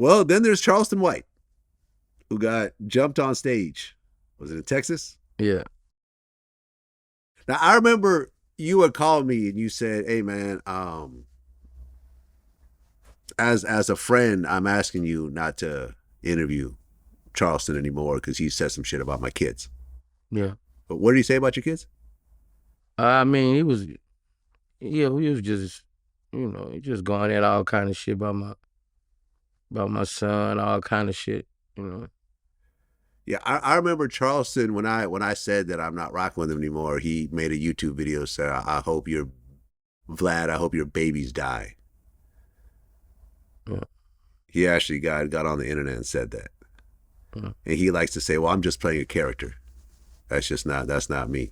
Well, then there's Charleston White, who got jumped on stage. Was it in Texas? Yeah. Now, I remember you had called me and you said, hey, man, as a friend, I'm asking you not to interview Charleston anymore because he said some shit about my kids. Yeah. But what did he say about your kids? I mean, he was just, he just going at all kind of shit about my son, all kind of shit, Yeah, I remember Charleston when I said that I'm not rocking with him anymore. He made a YouTube video saying, I hope your Vlad, I hope your babies die. Yeah. He actually got on the internet and said that. Yeah. And he likes to say, well, I'm just playing a character. That's not me.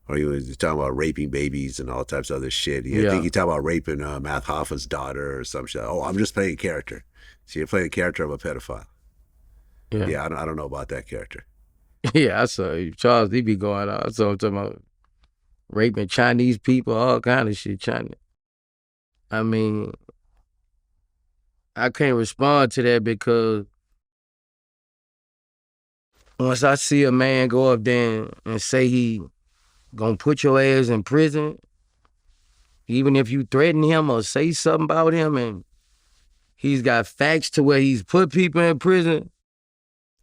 Or he was talking about raping babies and all types of other shit. I think he talked about raping Matt Hoffa's daughter or some shit. Oh, I'm just playing a character. So you're playing a character of a pedophile. Yeah, I don't know about that character. Yeah, I saw Charles, he be going out. I saw him talking about raping Chinese people, all kind of shit. China. I mean, I can't respond to that because once I see a man go up there and say he gonna put your ass in prison, even if you threaten him or say something about him and he's got facts to where he's put people in prison,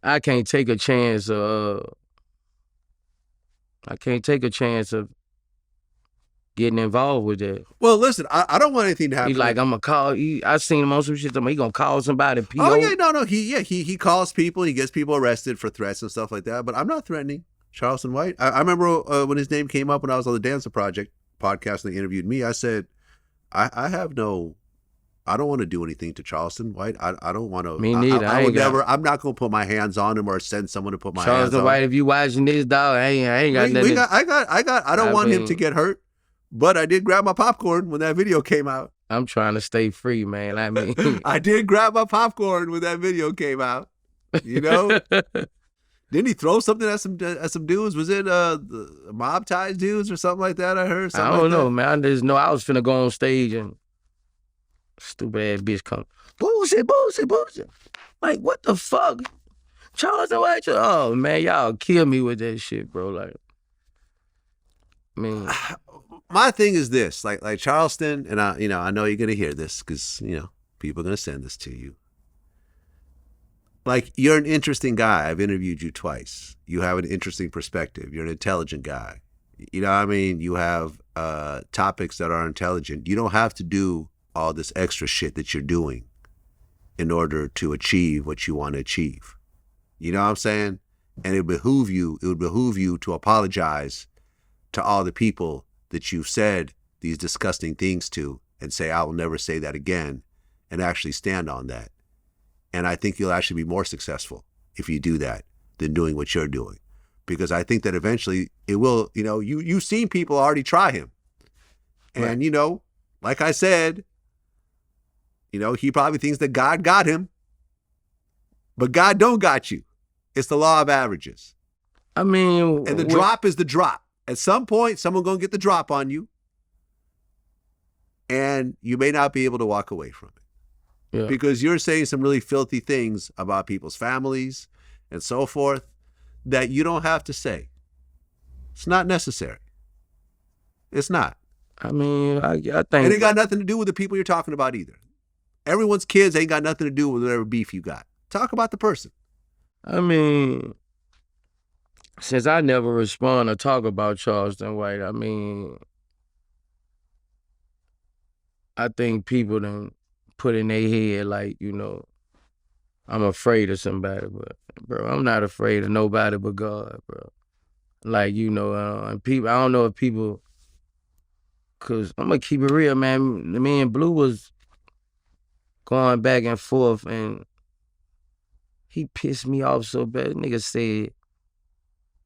I can't take a chance of getting involved with that. Well, listen, I don't want anything to happen. He's like, I'm gonna call. I seen him on some shit. He gonna call somebody. PO. Oh yeah, no. He calls people. He gets people arrested for threats and stuff like that. But I'm not threatening Charleston White. I remember when his name came up when I was on the Dancer Project podcast and they interviewed me. I said, I don't want to do anything to Charleston White. I don't want to. Me neither. I'm not gonna put my hands on him or send someone to put my hands on him. Charleston White, if you watching this, dog, I ain't got nothing. I don't want him to get hurt. But I did grab my popcorn when that video came out. I'm trying to stay free, man. I mean, I did grab my popcorn when that video came out. Didn't he throw something at some dudes? Was it mob ties dudes or something like that? I heard. I don't know, man. I just know I was finna go on stage and stupid ass bitch come, Boosie. Like, what the fuck? Charleston White? Oh man, y'all kill me with that shit, bro. Like, I mean. My thing is this, like Charleston, and I know you're gonna hear this because people are gonna send this to you. Like, you're an interesting guy. I've interviewed you twice. You have an interesting perspective. You're an intelligent guy. You know what I mean? You have topics that are intelligent. You don't have to do all this extra shit that you're doing in order to achieve what you want to achieve. You know what I'm saying? And it would behoove you to apologize to all the people that you've said these disgusting things to and say, I will never say that again, and actually stand on that. And I think you'll actually be more successful if you do that than doing what you're doing. Because I think that eventually it will, you've seen people already try him. And, right. Like I said, he probably thinks that God got him. But God don't got you. It's the law of averages. I mean. And the drop is the drop. At some point, someone's going to get the drop on you, and you may not be able to walk away from it. Yeah. Because you're saying some really filthy things about people's families and so forth that you don't have to say. It's not necessary. It's not. I mean, I think... It ain't got nothing to do with the people you're talking about either. Everyone's kids ain't got nothing to do with whatever beef you got. Talk about the person. I mean... Since I never respond or talk about Charleston White, I mean, I think people done put in their head like, I'm afraid of somebody, but bro, I'm not afraid of nobody but God, bro. Like, and people, I don't know if people, cause I'm gonna keep it real, man. Me and Blue was going back and forth and he pissed me off so bad. Nigga said,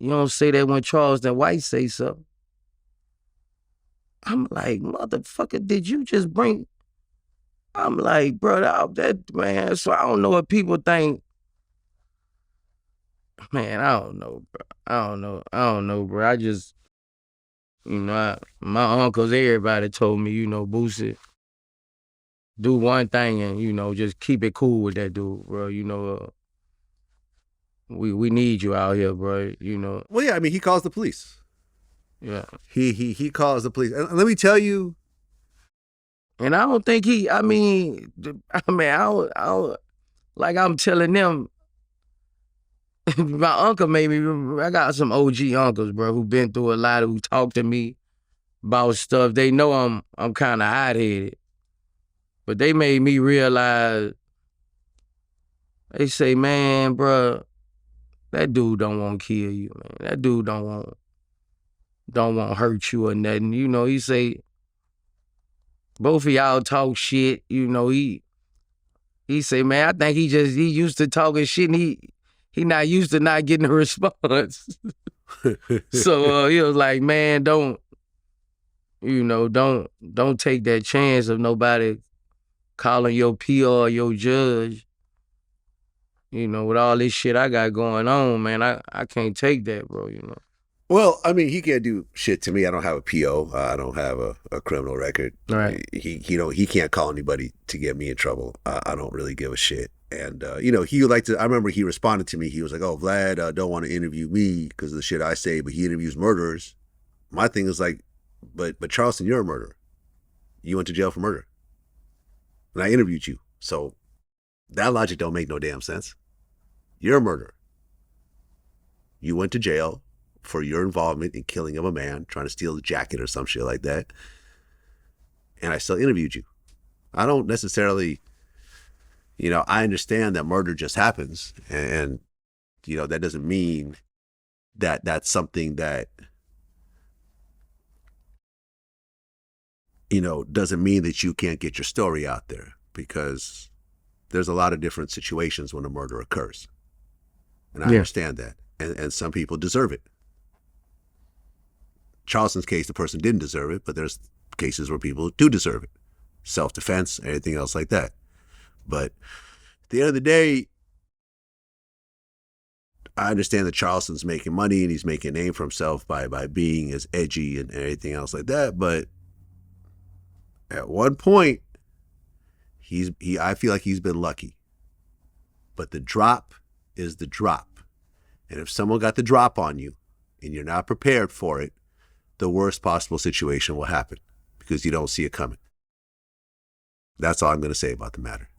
you don't say that when Charleston White say something. I'm like, motherfucker, did you just bring... I'm like, bro, that man, so I don't know what people think. Man, I don't know, bro. I don't know, bro. I just, my uncles, everybody told me, Boosie do one thing and, you know, just keep it cool with that dude, bro. You know, we need you out here, bro. You know. Well, yeah, I mean, he calls the police. Yeah. He calls the police. And let me tell you. And I don't think I like I'm telling them, my uncle made me, I got some OG uncles, bro, who been through a lot, who talk to me about stuff. They know I'm kind of hot-headed. But they made me realize, they say, man, bro, that dude don't want to kill you, man. That dude don't want to hurt you or nothing. You know, he say, both of y'all talk shit. You know, he say, man, I think he used to talking shit and he not used to not getting a response. So he was like, man, don't take that chance of nobody calling your PR or your judge. You know, with all this shit I got going on, man, I can't take that, bro, you know. Well, I mean, he can't do shit to me. I don't have a PO. I don't have a criminal record. Right. He can't call anybody to get me in trouble. I don't really give a shit. And, you know, he would like to, I remember he responded to me. He was like, oh, Vlad don't want to interview me because of the shit I say, but he interviews murderers. My thing is like, but Charleston, you're a murderer. You went to jail for murder. And I interviewed you. So that logic don't make no damn sense. You're a murderer. You went to jail for your involvement in killing of a man, trying to steal a jacket or some shit like that. And I still interviewed you. I don't necessarily, you know, I understand that murder just happens. And you know, that doesn't mean that that's something that, you know, doesn't mean that you can't get your story out there, because there's a lot of different situations when a murder occurs. And I understand that. And some people deserve it. Charleston's case, the person didn't deserve it, but there's cases where people do deserve it. Self-defense, anything else like that. But at the end of the day, I understand that Charleston's making money and he's making a name for himself by being as edgy and everything else like that. But at one point, I feel like he's been lucky. But the drop is the drop. And if someone got the drop on you and you're not prepared for it, the worst possible situation will happen because you don't see it coming. That's all I'm going to say about the matter.